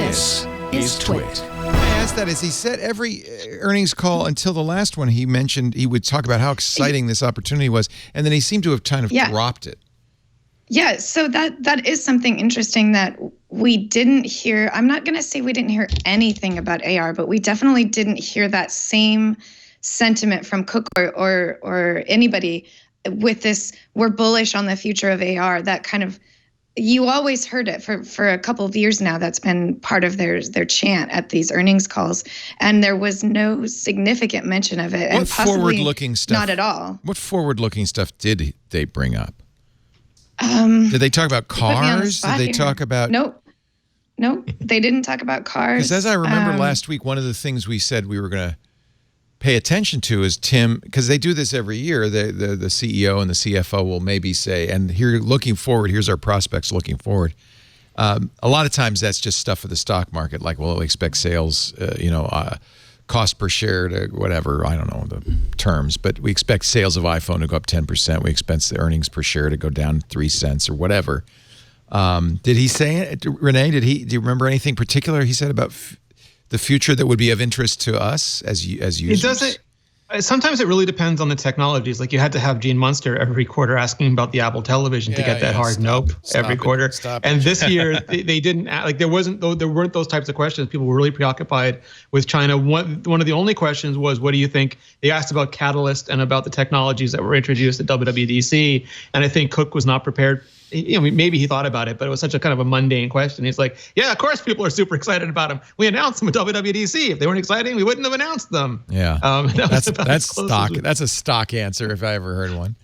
This is TWiT. I asked that as he said every earnings call until the last one, he mentioned he would talk about how exciting this opportunity was, and then he seemed to have kind of dropped it. Yeah, so that is something interesting that we didn't hear. I'm not going to say we didn't hear anything about AR, but we definitely didn't hear that same sentiment from Cook or anybody with this, we're bullish on the future of AR. That kind of, you always heard it for a couple of years now. That's been part of their chant at these earnings calls, and there was no significant mention of it. What and possibly forward-looking stuff? Not at all. What forward-looking stuff did they bring up? Did they talk about cars? Did they talk about? Nope, they didn't talk about cars. Because as I remember last week, one of the things we said we were going to pay attention to is Tim, because they do this every year. The CEO and the CFO will maybe say, and here looking forward, here's our prospects looking forward. A lot of times that's just stuff for the stock market, like, well, we expect sales, cost per share to whatever, I don't know the terms, but we expect sales of iPhone to go up 10%. We expect the earnings per share to go down 3 cents or whatever. Did he say it, Rene? Do you remember anything particular he said about the future that would be of interest to us as users? It doesn't. Sometimes it really depends on the technologies. Like you had to have Gene Munster every quarter asking about the Apple Television to get that hard nope every quarter. And this year they didn't. Like there weren't those types of questions. People were really preoccupied with China. One of the only questions was, what do you think? They asked about Catalyst and about the technologies that were introduced at WWDC. And I think Cook was not prepared. Maybe he thought about it, but it was such a kind of a mundane question. He's like, yeah, of course people are super excited about them. We announced them at WWDC. If they weren't exciting, we wouldn't have announced them. Yeah, that's stock. That's a stock answer if I ever heard one.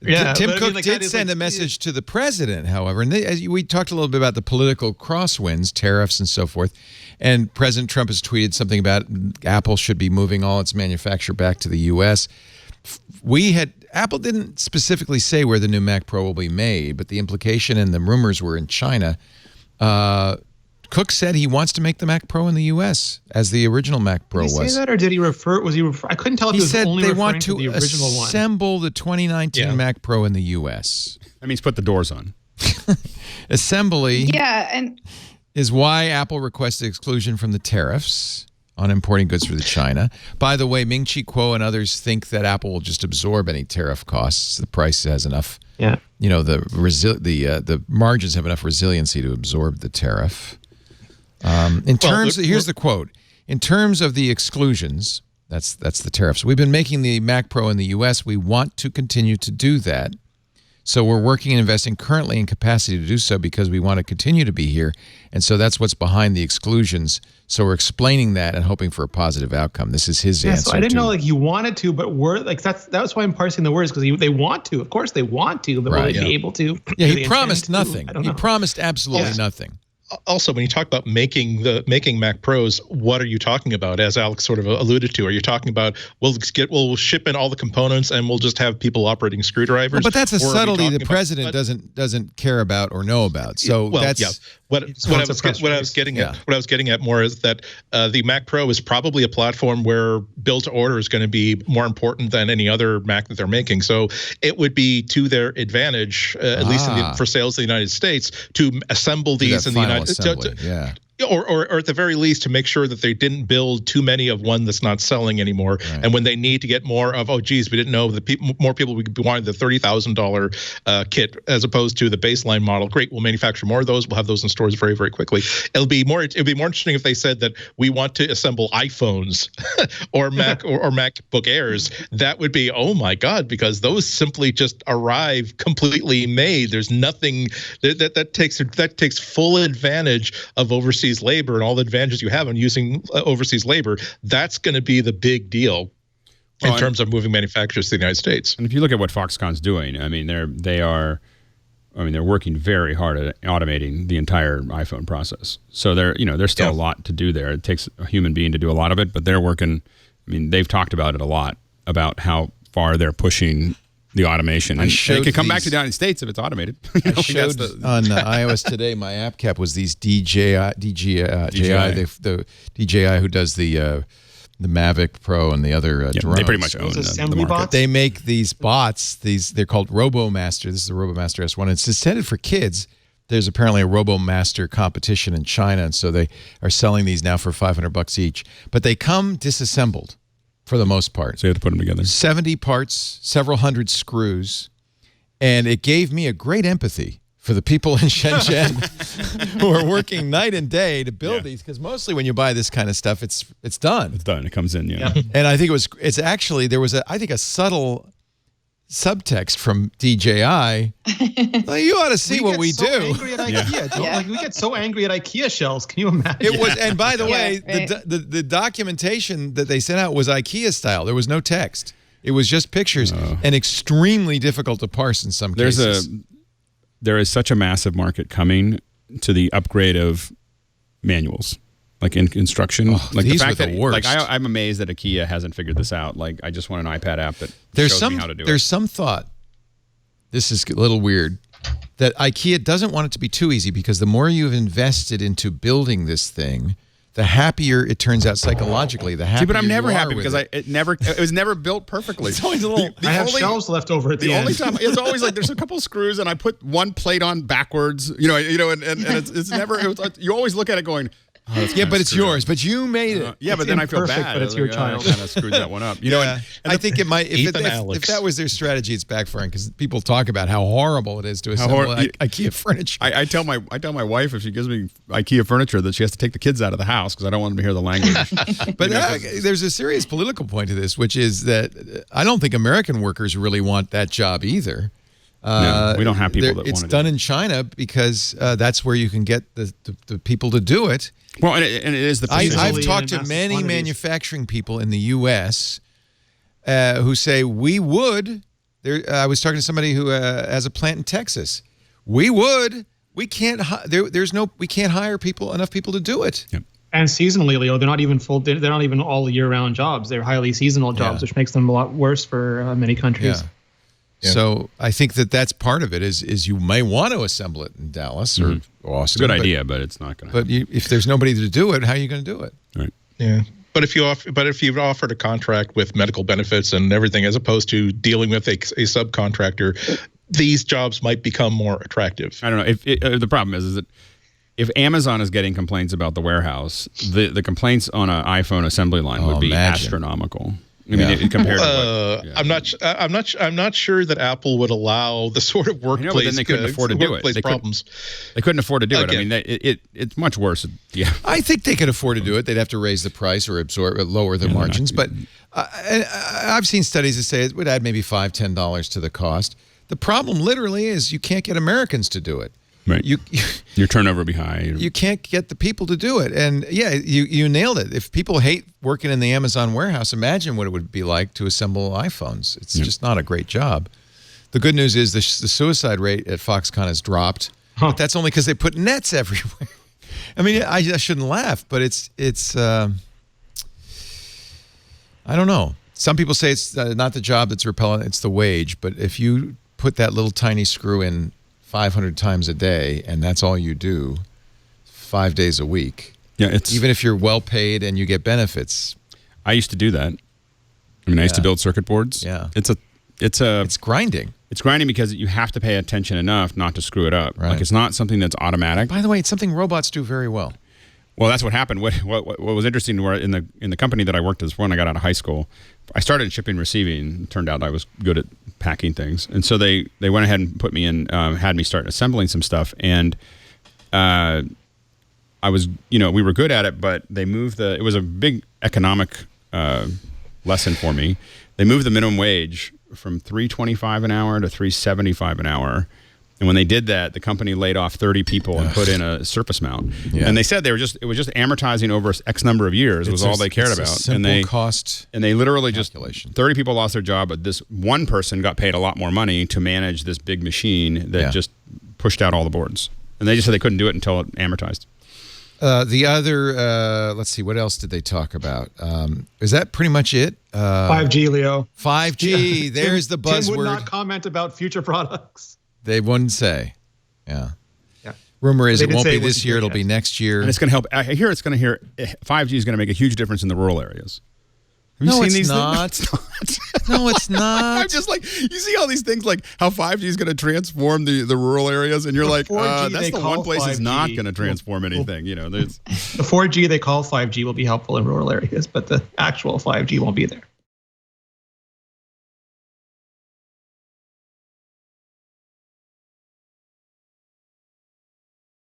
Yeah, Tim Cook did send a message to the president, however, and we talked a little bit about the political crosswinds, tariffs and so forth, and President Trump has tweeted something about Apple should be moving all its manufacture back to the U.S. Apple didn't specifically say where the new Mac Pro will be made, but the implication and the rumors were in China. Cook said he wants to make the Mac Pro in the U.S. as the original Mac Pro was. Did he say that, or did he refer? I couldn't tell if he was only referring to the original one. He said they want to assemble the 2019 Mac Pro in the U.S. That means put the doors on. Assembly and is why Apple requested exclusion from the tariffs on importing goods from China. By the way, Ming-Chi Kuo and others think that Apple will just absorb any tariff costs. The price has enough, the margins have enough resiliency to absorb the tariff. Here's the quote. In terms of the exclusions, that's the tariffs. We've been making the Mac Pro in the U.S. We want to continue to do that. So we're working and investing currently in capacity to do so because we want to continue to be here. And so that's what's behind the exclusions. So we're explaining that and hoping for a positive outcome. This is his answer. So I didn't know you wanted to, but that's why I'm parsing the words, because they want to. Of course they want to, but will they be able to? Yeah, he promised nothing. He promised absolutely nothing. Also, when you talk about making Mac Pros, what are you talking about? As Alex sort of alluded to, are you talking about we'll ship in all the components and we'll just have people operating screwdrivers? Well, but that's a subtlety the president doesn't care about or know about. So What I was getting at more is that the Mac Pro is probably a platform where build to order is going to be more important than any other Mac that they're making. So it would be to their advantage, at least for sales in the United States, to assemble these in the United States. Or at the very least to make sure that they didn't build too many of one that's not selling anymore. Right. And when they need to get more of, we didn't know that more people would be wanting the $30,000 kit as opposed to the baseline model. Great, we'll manufacture more of those. We'll have those in stores very, very quickly. It'll be more interesting if they said that we want to assemble iPhones or Mac or MacBook Airs. That would be, oh my God, because those simply just arrive completely made. There's nothing that takes full advantage of overseas labor and all the advantages you have on using overseas labor. That's going to be the big deal in terms of moving manufacturers to the United States. And if you look at what Foxconn's doing, I mean, they're working very hard at automating the entire iPhone process. So there's still a lot to do there. It takes a human being to do a lot of it, but they're working. I mean, they've talked about it a lot about how far they're pushing the automation. And it could come back to the United States if it's automated. I showed on iOS today, my app cap was these DJI, the DJI who does the Mavic Pro and the other drones. They pretty much own the market. They make these bots. They're called RoboMaster. This is the RoboMaster S1. It's intended for kids. there's apparently a RoboMaster competition in China, and so they are selling these now for $500 each. But they come disassembled for the most part. So you have to put them together. 70 parts, several hundred screws, and it gave me a great empathy for the people in Shenzhen who are working night and day to build these, because mostly when you buy this kind of stuff, it's done. It's done. It comes in, yeah. And I think it's actually, there was a subtle subtext from DJI. Like, you ought to see what we do. Angry at IKEA. Like, we get so angry at IKEA shelves. Can you imagine? It was, and by the way, the documentation that they sent out was IKEA style. There was no text. It was just pictures, and extremely difficult to parse in some cases. There is such a massive market coming to the upgrade of manuals, like in construction. Like these the fact were the worst. Like I'm amazed that IKEA hasn't figured this out. Like, I just want an iPad app that shows me how to do it. There's some thought, this is a little weird, that IKEA doesn't want it to be too easy, because the more you've invested into building this thing, the happier it turns out psychologically. The happier. See, but I'm never happy because it was never built perfectly. It's always a little. I have shelves left over at the end. The only time it's always like there's a couple of screws and I put one plate on backwards. And it's never. You always look at it going, yeah, but it's yours. But you made it. Yeah, but then I feel bad. But it's your child. I kind of screwed that one up. And I think it might. If that was their strategy, it's backfiring, because people talk about how horrible it is to assemble IKEA furniture. I tell my wife, if she gives me IKEA furniture, that she has to take the kids out of the house because I don't want them to hear the language. But there's a serious political point to this, which is that I don't think American workers really want that job either. No, we don't have people that want it. It's done in China because that's where you can get the people to do it. Well, and it is the. I've talked to many manufacturing people in the U.S. Who say we would. I was talking to somebody who has a plant in Texas. We would. We can't. We can't hire enough people to do it. Yep. And seasonally, Leo, they're not even full. They're not even all year-round jobs. They're highly seasonal jobs, which makes them a lot worse for many countries. Yeah. Yeah. So I think that's part of it is you may want to assemble it in Dallas or Austin. It's a good idea, but it's not going to. But if there's nobody to do it, how are you going to do it? Right. Yeah. But if you've offered a contract with medical benefits and everything, as opposed to dealing with a subcontractor, these jobs might become more attractive. I don't know. If the problem is that if Amazon is getting complaints about the warehouse, the complaints on an iPhone assembly line would be astronomical. I mean, compared to I'm not sure that Apple would allow the sort of workplace. But then they couldn't afford to do it. They couldn't afford to do it. I mean, it's much worse. Yeah, I think they could afford to do it. They'd have to raise the price or lower their margins. But I've seen studies that say it would add maybe $5-10 to the cost. The problem literally is you can't get Americans to do it. Right. Your turnover would be high. You can't get the people to do it. And yeah, you nailed it. If people hate working in the Amazon warehouse, imagine what it would be like to assemble iPhones. It's just not a great job. The good news is the suicide rate at Foxconn has dropped, but that's only because they put nets everywhere. I mean, I shouldn't laugh, but it's I don't know. Some people say it's not the job that's repellent, it's the wage. But if you put that little tiny screw in 500 times a day, and that's all you do 5 days a week. Yeah, even if you're well paid and you get benefits. I used to do that. I mean, I used to build circuit boards. Yeah. It's grinding. It's grinding because you have to pay attention enough not to screw it up. Right. Like, it's not something that's automatic. By the way, it's something robots do very well. Well, that's what happened. What was interesting in the company that I worked as when I got out of high school, I started in shipping and receiving. It turned out I was good at packing things, and so they went ahead and put me in, had me start assembling some stuff, and I was, we were good at it, but they moved it was a big economic lesson for me. They moved the minimum wage from $3.25 an hour to $3.75 an hour. And when they did that, the company laid off 30 people and put in a surface mount. Yeah. And they said it was just amortizing over X number of years was all they cared about. Simple cost. And they literally just 30 people lost their job, but this one person got paid a lot more money to manage this big machine that just pushed out all the boards. And they just said they couldn't do it until it amortized. The other, let's see, what else did they talk about? Is that pretty much it? 5G, Leo. 5G. There's the buzzword. Tim would not comment about future products. They wouldn't say. Yeah. Rumor is it won't be this year, it'll be next year. And it's going to help. I hear 5G is going to make a huge difference in the rural areas. Have you seen these things? No, it's not. I'm just like, you see all these things like how 5G is going to transform the rural areas, and you're like, that's the one place it's not going to transform anything. You know, there's the 4G they call 5G will be helpful in rural areas, but the actual 5G won't be there.